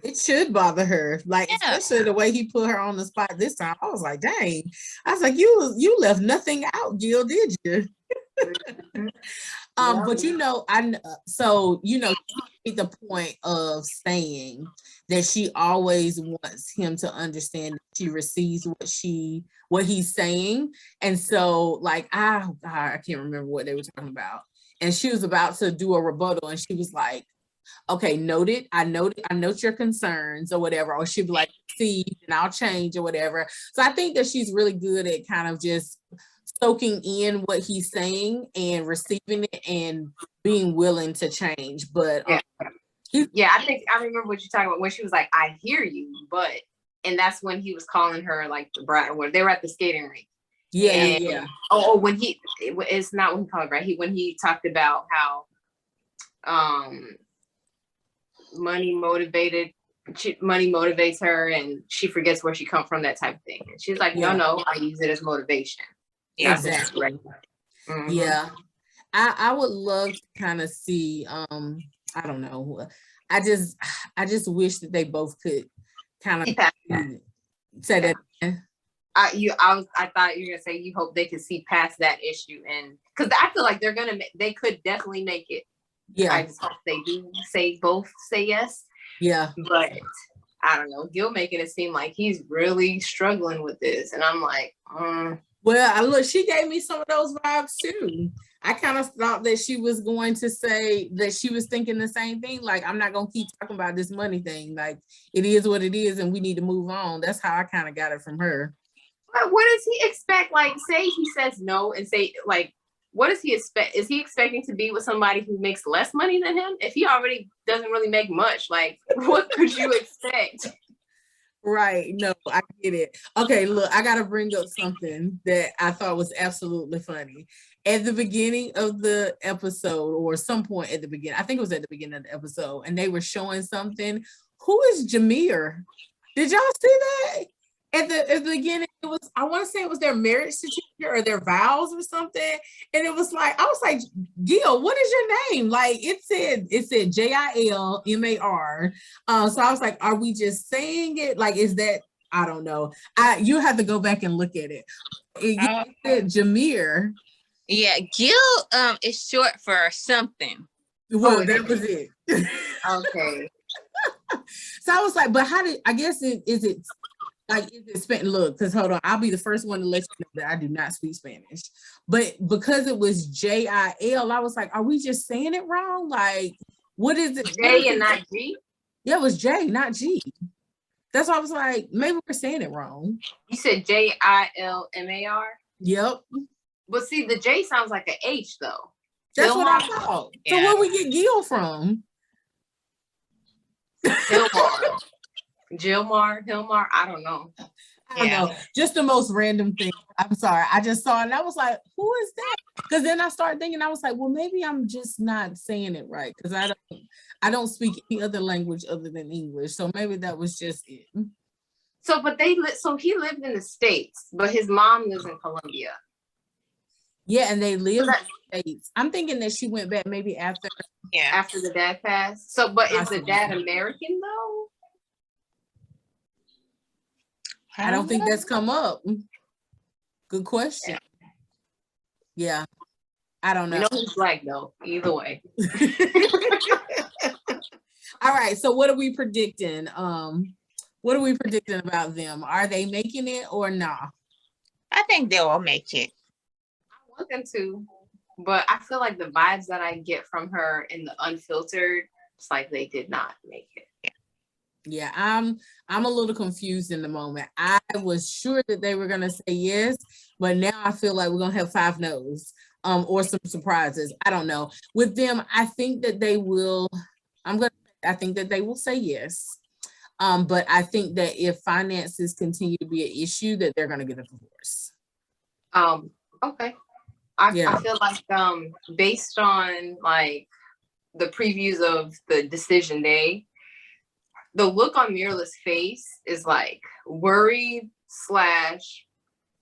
It should bother her, especially the way he put her on the spot this time. I was like, dang. I was like, you left nothing out, Jill, did you? But made the point of saying that she always wants him to understand that she receives what he's saying. And so I can't remember what they were talking about. and she was about to do a rebuttal, and she was like, okay, noted. I note your concerns or whatever. Or she'd be like, see, and I'll change or whatever. So I think that she's really good at kind of just soaking in what he's saying and receiving it and being willing to change. But yeah, I think I remember what you're talking about when she was like, I hear you, but, and that's when he was calling her like the brat or whatever. They were at the skating rink. Yeah. Oh, when it's not when he called her brat. When he talked about how money motivates her and she forgets where she come from, that type of thing. And she's like, no, I use it as motivation. Yeah, exactly. Mm-hmm. Yeah. I would love to kind of see, I don't know. I just wish that they both could kind of say that. I thought you were gonna say you hope they could see past that issue, and because I feel like they could definitely make it. Yeah. I just hope they do both say yes. Yeah. But I don't know. Gil making it seem like he's really struggling with this, and I'm like, Well, look, she gave me some of those vibes too. I kind of thought that she was going to say that she was thinking the same thing. Like, I'm not going to keep talking about this money thing. Like, it is what it is and we need to move on. That's how I kind of got it from her. But what does he expect? Like, say he says no and say, like, what does he expect? Is he expecting to be with somebody who makes less money than him? If he already doesn't really make much, like, what could you expect? Right. No, I get it. Okay, look, I got to bring up something that I thought was absolutely funny. At the beginning of the episode, or some point at the beginning, I think it was at the beginning of the episode, and they were showing something. Who is Jameer? Did y'all see that? At the beginning, it was, I want to say it was their marriage certificate or their vows or something. And it was like, I was like, Gil, what is your name? Like it said Jilmar. So I was like, are we just saying it? Like, is that, I don't know. You have to go back and look at it. It said Jameer. Yeah, Gil is short for something. Well, that was it. Okay. So I was like, but how did, I guess is it Spanish? Look, because hold on, I'll be the first one to let you know that I do not speak Spanish. But because it was Jil, I was like, are we just saying it wrong? Like, what is it? J and not G? Yeah, it was J, not G. That's why I was like, maybe we're saying it wrong. You said Jilmar? Yep. But see, the J sounds like an H though. That's what I thought. Yeah. So where we get Gil from? Hilmar, I don't know. I don't know. Just the most random thing. I'm sorry. I just saw it and I was like, who is that? Because then I started thinking, I was like, well, maybe I'm just not saying it right. Because I don't speak any other language other than English. So maybe that was just it. So, but so he lived in the States, but his mom lives in Colombia. Yeah, and they live in the States. I'm thinking that she went back maybe after the dad passed. So, but is the dad American though? I don't think that's come up. Good question. Yeah. I don't know. We know he's Black though, either way. All right. So what are we predicting? What are we predicting about them? Are they making it or not? I think they will make it. I want them to, but I feel like the vibes that I get from her in the unfiltered, it's like they did not make it. Yeah, I'm a little confused in the moment. I was sure that they were gonna say yes, but now I feel like we're gonna have 5 no's, or some surprises. I don't know. With them, I think that they will. I think that they will say yes. But I think that if finances continue to be an issue, that they're gonna get a divorce. Okay. I feel like based on like the previews of the decision day, the look on Mirla's face is like worried / I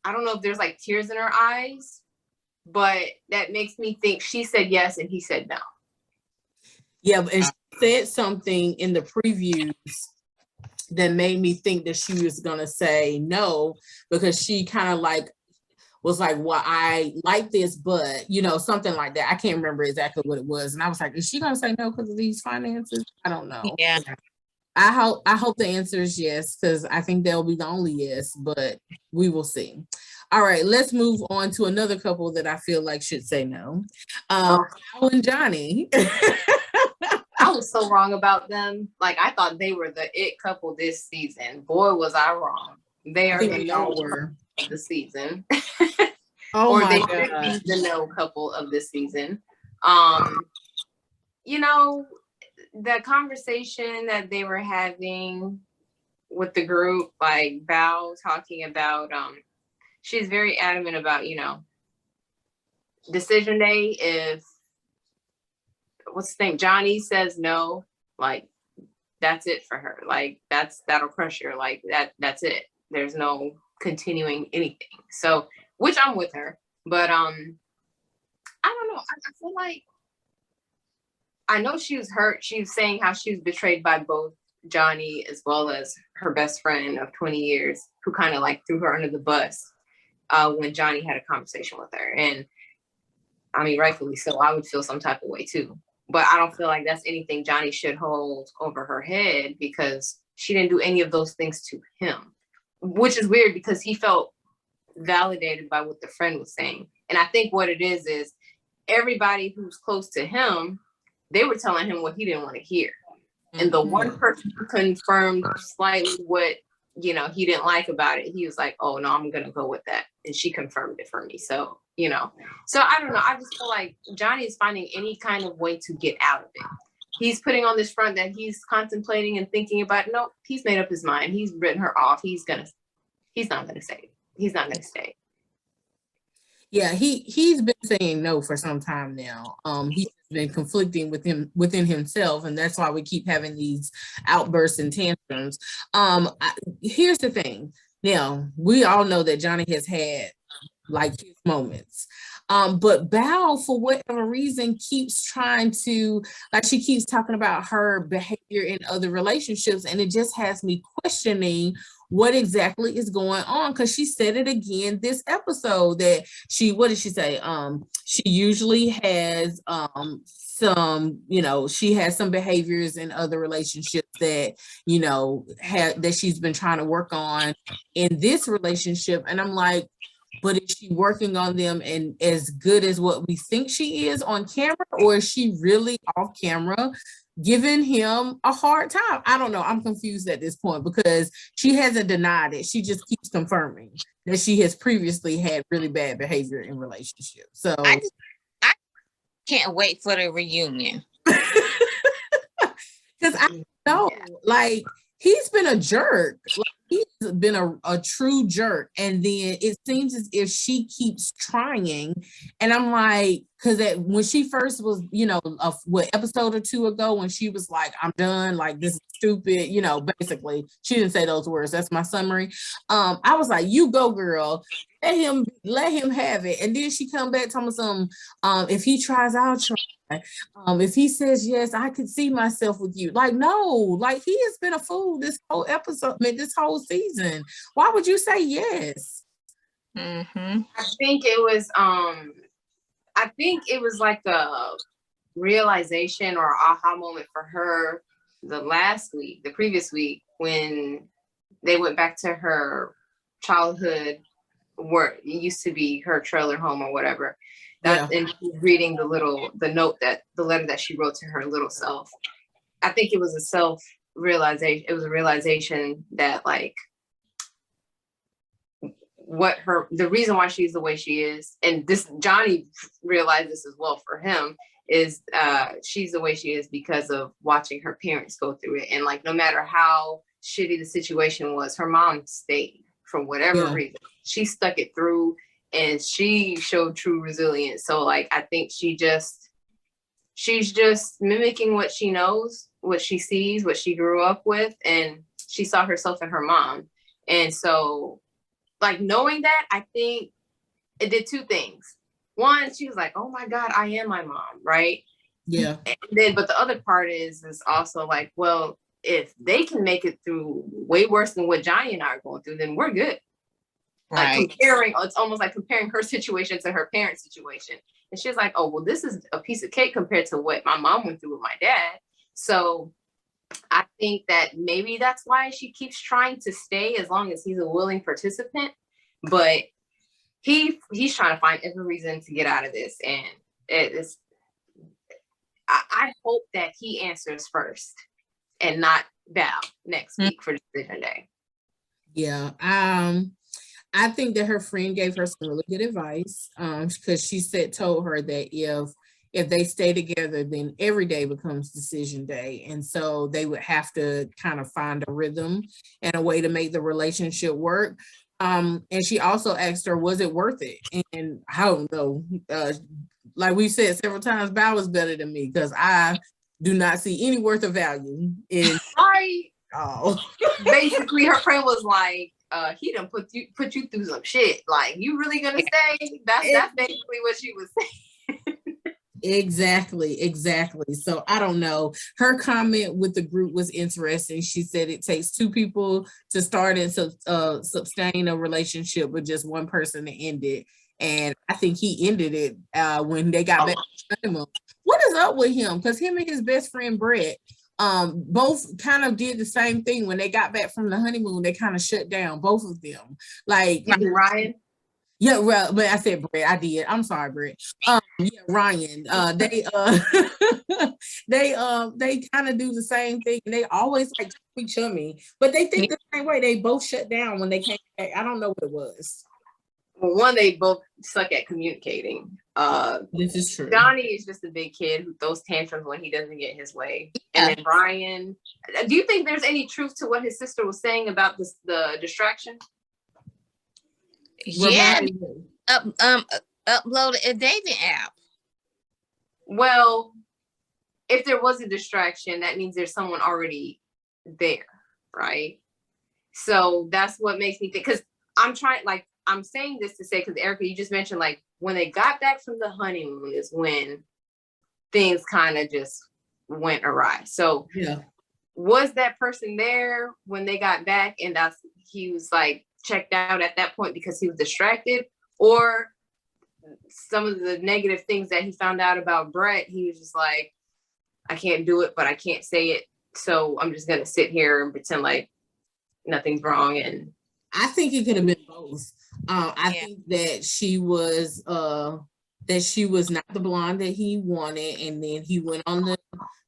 don't know if there's like tears in her eyes, but that makes me think she said yes and he said no. Yeah, and she said something in the previews that made me think that she was gonna say no, because she kind of like was like, well, I like this, but something like that. I can't remember exactly what it was. And I was like, is she gonna say no because of these finances? I don't know. Yeah. I hope the answer is yes, because I think they'll be the only yes, but we will see. All right, let's move on to another couple that I feel like should say no. Al and Johnny. I was so wrong about them. Like, I thought they were the it couple this season. Boy, was I wrong. They are the no couple of the season. Oh or my they God. should be the no couple of the season. You know, the conversation that they were having with the group, like Val talking about, she's very adamant about, you know, decision day. If what's the name, Johnny says no, like that's it for her. Like that'll crush her. Like that's it. There's no continuing anything. So, which I'm with her, but I don't know. I feel like I know she was hurt. She was saying how she was betrayed by both Johnny as well as her best friend of 20 years, who kind of like threw her under the bus when Johnny had a conversation with her. And I mean, rightfully so. I would feel some type of way too. But I don't feel like that's anything Johnny should hold over her head, because she didn't do any of those things to him, which is weird because he felt validated by what the friend was saying. And I think what it is everybody who's close to him, they were telling him what he didn't want to hear. And the one person who confirmed slightly what, you know, he didn't like about it, he was like, oh no, I'm going to go with that. And she confirmed it for me. So, you know, so I don't know. I just feel like Johnny is finding any kind of way to get out of it. He's putting on this front that he's contemplating and thinking about. No, he's made up his mind. He's written her off. He's not going to stay. He's not going to stay. Yeah, he's been saying no for some time now. He's been conflicting within himself, and that's why we keep having these outbursts and tantrums. Here's the thing. Now, we all know that Johnny has had like his moments. But Bao, for whatever reason, keeps trying to, like, she keeps talking about her behavior in other relationships, and it just has me questioning what exactly is going on, because she said it again this episode that what did she say? She usually has some, you know, she has some behaviors in other relationships that, you know, that she's been trying to work on in this relationship. And I'm like, but is she working on them and as good as what we think she is on camera, or is she really off camera giving him a hard time? I don't know. I'm confused at this point because she hasn't denied it. She just keeps confirming that she has previously had really bad behavior in relationships. So I can't wait for the reunion. Because I know, like, he's been a jerk. Like, he's been a true jerk. And then it seems as if she keeps trying. And I'm like, because when she first was, you know, what episode or two ago, when she was like, I'm done, like, this is stupid, you know, basically, she didn't say those words. That's my summary. I was like, you go, girl. Let him have it. And then she come back telling some, if he tries, I'll try. If he says yes, I could see myself with you. Like, no, like, he has been a fool this whole episode, this whole season. Why would you say yes? Mm-hmm. I think it was like a realization or aha moment for her the previous week, when they went back to her childhood, where it used to be her trailer home or whatever. And reading the letter that she wrote to her little self. I think it was a self-realization. It was a realization that, like, the reason why she's the way she is, and this Johnny realized this as well for him, is she's the way she is because of watching her parents go through it. And, like, no matter how shitty the situation was, her mom stayed for whatever reason. She stuck it through, and she showed true resilience. So, like, I think she's just mimicking what she knows, what she sees, what she grew up with, and she saw herself in her mom. And so, like, knowing that, I think it did two things. One, she was like, oh my God, I am my mom, right? Yeah. And then, but the other part is also like, well, if they can make it through way worse than what Johnny and I are going through, then we're good. Right. Like, it's almost like comparing her situation to her parents' situation. And she's like, oh, well, this is a piece of cake compared to what my mom went through with my dad. So I think that maybe that's why she keeps trying to stay as long as he's a willing participant. But he's trying to find every reason to get out of this, and it is. I hope that he answers first and not Val next week for decision day. Yeah. I think that her friend gave her some really good advice. Because she told her that if they stay together, then every day becomes decision day. And so they would have to kind of find a rhythm and a way to make the relationship work. And she also asked her, was it worth it? And I don't know. Like we said several times, Val was better than me because I do not see any worth of value in all. Basically, her friend was like, he done put you through some shit. Like, you really gonna stay? That's basically what she was saying. Exactly. So I don't know. Her comment with the group was interesting. She said it takes two people to start and sustain a relationship, but just one person to end it. And I think he ended it when they got back to the honeymoon. What is up with him? Because him and his best friend Brett both kind of did the same thing when they got back from the honeymoon. They kind of shut down, both of them. Like Ryan. Yeah, well, but I said Brett. I did. I'm sorry, Brett. Yeah, Ryan. They they kind of do the same thing. They always like be chummy, but they think the same way. They both shut down when they came back. I don't know what it was. Well, one, they both suck at communicating. This is true. Johnny is just a big kid who throws tantrums when he doesn't get his way. And then Ryan, do you think there's any truth to what his sister was saying about the distraction? Yeah, upload a dating app. Well, if there was a distraction, that means there's someone already there, right? So that's what makes me think, because I'm saying this to say, because Erica, you just mentioned like when they got back from the honeymoon is when things kind of just went awry. So yeah, was that person there when they got back and he was like checked out at that point because he was distracted, or some of the negative things that he found out about Brett, he was just like, I can't do it, but I can't say it, so I'm just gonna sit here and pretend like nothing's wrong. And I think it could have been both. I think that she was not the blonde that he wanted, and then he went on the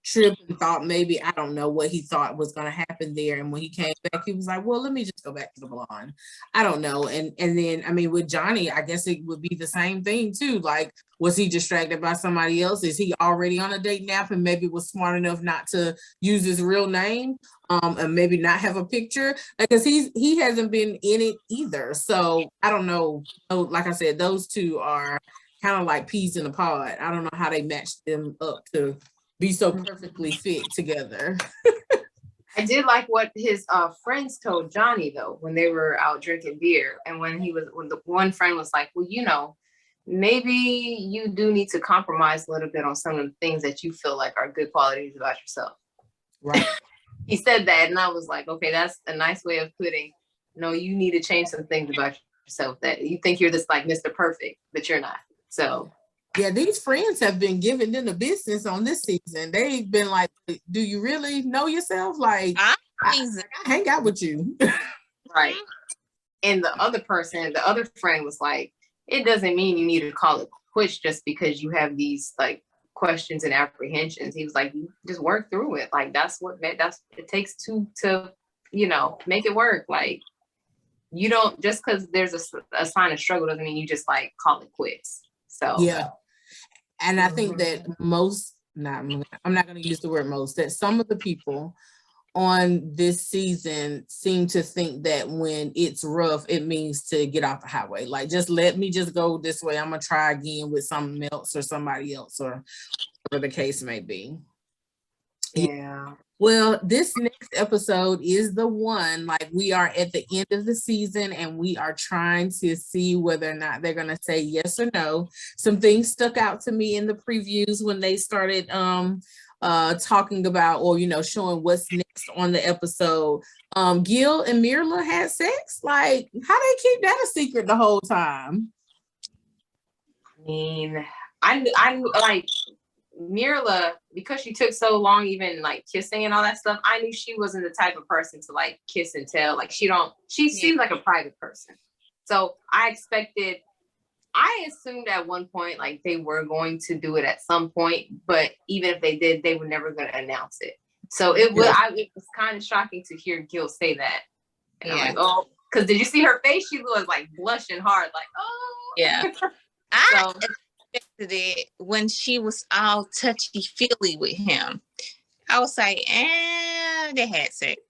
trip and thought maybe, I don't know what he thought was going to happen there, and when he came back he was like, well, let me just go back to the blonde. I don't know. And then I mean with Johnny, I guess it would be the same thing too. Like, was he distracted by somebody else? Is he already on a date nap and maybe was smart enough not to use his real name, and maybe not have a picture, because he hasn't been in it either. So I don't know. Like I said, those two are kind of like peas in a pod. I don't know how they matched them up to be so perfectly fit together. I did like what his friends told Johnny though when they were out drinking beer, and when the one friend was like, well, maybe you do need to compromise a little bit on some of the things that you feel like are good qualities about yourself. Right. He said that, and I was like, okay, that's a nice way of putting, no, you need to change some things about yourself, that you think you're this like Mr. Perfect, but you're not. So yeah, these friends have been giving them the business on this season. They've been like, do you really know yourself? Like, I hang out with you. Right. And the other friend was like, it doesn't mean you need to call it quits just because you have these like questions and apprehensions. He was like, you just work through it. Like, it takes two to, make it work. Like, you don't, just because there's a sign of struggle doesn't mean you just like call it quits. So yeah. And I think that I'm not going to use the word most, that some of the people on this season seem to think that when it's rough, it means to get off the highway. Like, just let me just go this way. I'm going to try again with something else or somebody else, or whatever the case may be. Yeah. Well, this next episode is the one, like, we are at the end of the season and we are trying to see whether or not they're going to say yes or no. Some things stuck out to me in the previews when they started talking about, or, showing what's next on the episode. Gil and Myrla had sex. Like, how they keep that a secret the whole time? I mean, I like Myrla, because she took so long, even like kissing and all that stuff, I knew she wasn't the type of person to like kiss and tell. Like, she seems like a private person. So I expected I assumed at one point like they were going to do it at some point, but even if they did, they were never going to announce it. So it was kind of shocking to hear Gil say that. And I'm like, oh, because did you see her face? She was like blushing hard, like, oh. Yeah. I expected it when she was all touchy-feely with him. I was like, they had sex.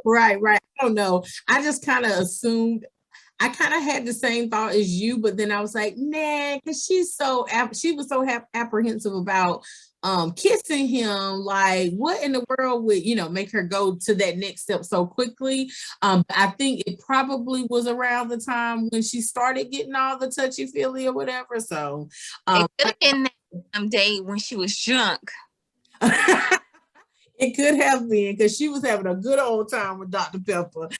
Right. I don't know. I just kind of assumed. I kind of had the same thought as you, but then I was like, nah, because she was so apprehensive about kissing him. Like, what in the world would make her go to that next step so quickly? I think it probably was around the time when she started getting all the touchy feely or whatever. So it could have been that day when she was drunk. It could have been because she was having a good old time with Dr. Pepper.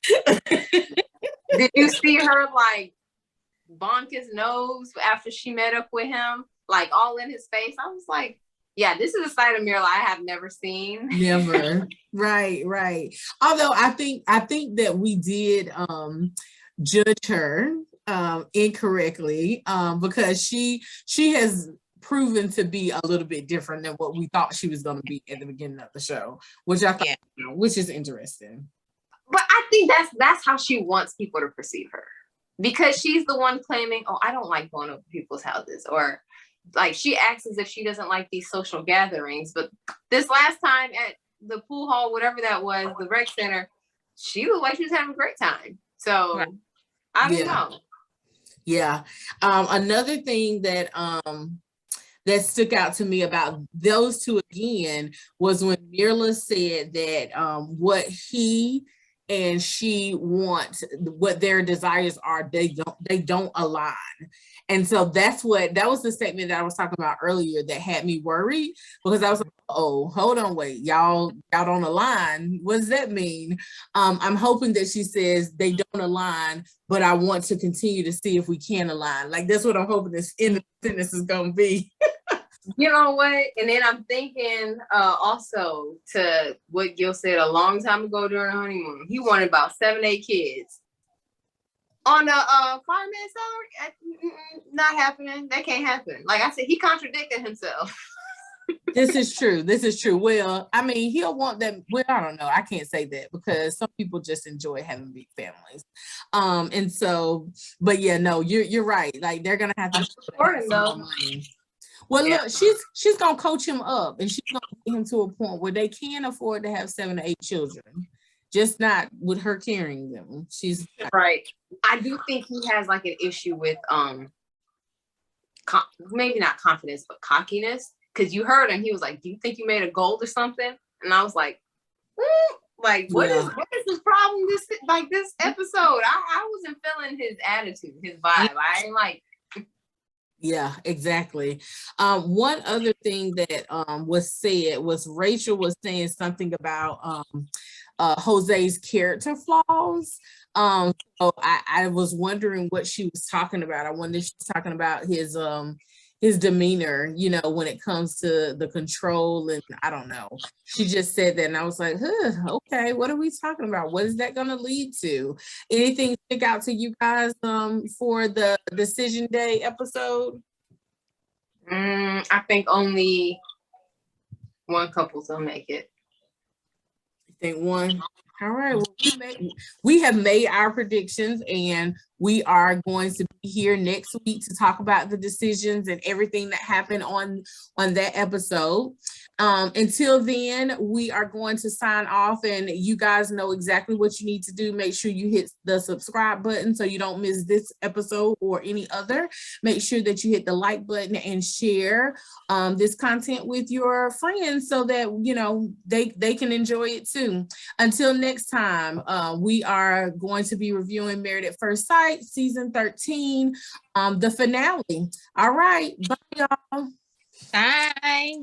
Did you see her like bonk his nose after she met up with him, like all in his face? I was like, yeah, this is a side of Mirla I have never seen. Never. Right. Although I think that we did judge her incorrectly because she has proven to be a little bit different than what we thought she was going to be at the beginning of the show, which I thought, which is interesting. But I think that's how she wants people to perceive her, because she's the one claiming, oh, I don't like going over people's houses, or like she acts as if she doesn't like these social gatherings. But this last time at the pool hall, whatever that was, the rec center, she looked like she was having a great time. So I don't know. Yeah. Another thing that that stuck out to me about those two again was when Mirla said that what he and she want, what their desires are, they don't align. And so that was the statement that I was talking about earlier that had me worried, because I was like, oh, hold on, wait, y'all don't align. What does that mean? I'm hoping that she says they don't align, but I want to continue to see if we can align. Like, that's what I'm hoping this end of the sentence is gonna be. You know what? And then I'm thinking also to what Gil said a long time ago during the honeymoon. He wanted about 7-8 kids on a fireman salary. Not happening. That can't happen. Like I said, he contradicted himself. This is true. Well, I mean, he'll want that. Well, I don't know. I can't say that because some people just enjoy having big families. And so, but yeah, no, you're right. Like, they're gonna have to support him though. Well, look, she's gonna coach him up, and she's gonna get him to a point where they can afford to have 7 to 8 children, just not with her carrying them. She's right. I do think he has like an issue with maybe not confidence, but cockiness. Because you heard him, he was like, "Do you think you made a gold or something?" And I was like, like, what is his problem this episode? I wasn't feeling his attitude, his vibe. I ain't like. Yeah, exactly. One other thing that was said was Rachel was saying something about Jose's character flaws. So I was wondering what she was talking about. I wonder if she was talking about his demeanor, when it comes to the control, and I don't know. She just said that, and I was like, okay, what are we talking about? What is that going to lead to? Anything stick out to you guys for the Decision Day episode? I think only one couple's gonna make it. You think one? All right, well, we have made our predictions, and we are going to be here next week to talk about the decisions and everything that happened on that episode. Until then, we are going to sign off, and you guys know exactly what you need to do. Make sure you hit the subscribe button so you don't miss this episode or any other. Make sure that you hit the like button and share this content with your friends so that they can enjoy it too. Until next time, we are going to be reviewing Married at First Sight season 13, the finale. All right, bye y'all. Bye.